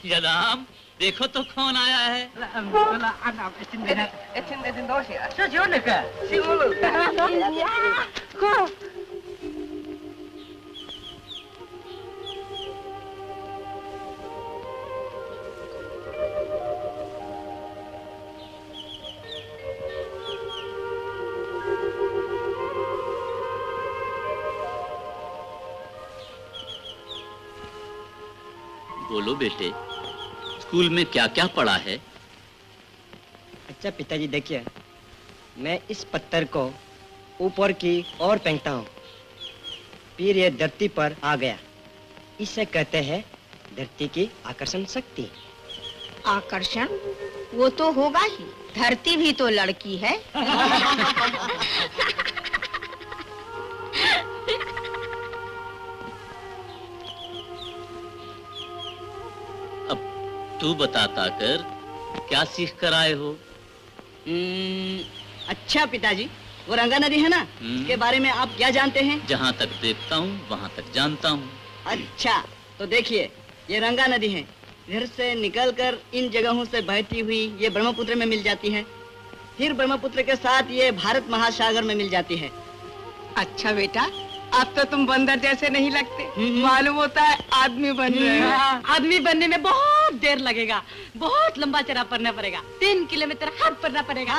जनाब देखो तो कौन आया है। बोलो बेटे, स्कूल में क्या क्या पढ़ा है? अच्छा पिताजी देखिए, मैं इस पत्थर को ऊपर की ओर फेंकता हूँ, फिर ये धरती पर आ गया। इसे कहते हैं धरती की आकर्षण शक्ति। आकर्षण वो तो होगा ही, धरती भी तो लड़की है। तू बताता कर क्या सीख कर आए हो? अच्छा पिताजी, वो रंगा नदी है ना, इसके बारे में आप क्या जानते हैं? जहाँ तक देखता हूँ वहाँ तक जानता हूँ। अच्छा तो देखिए, ये रंगा नदी है, इधर से निकलकर इन जगहों से बहती हुई ये ब्रह्मपुत्र में मिल जाती है, फिर ब्रह्मपुत्र के साथ ये भारत महासागर में मिल जाती है। अच्छा बेटा, अब तो तुम बंदर जैसे नहीं लगते, मालूम होता है आदमी बन रहे हो। आदमी बनने में बहुत देर लगेगा, बहुत लंबा चढ़ा पड़ना पड़ेगा, 3 किलोमीटर हाथ पड़ना पड़ेगा।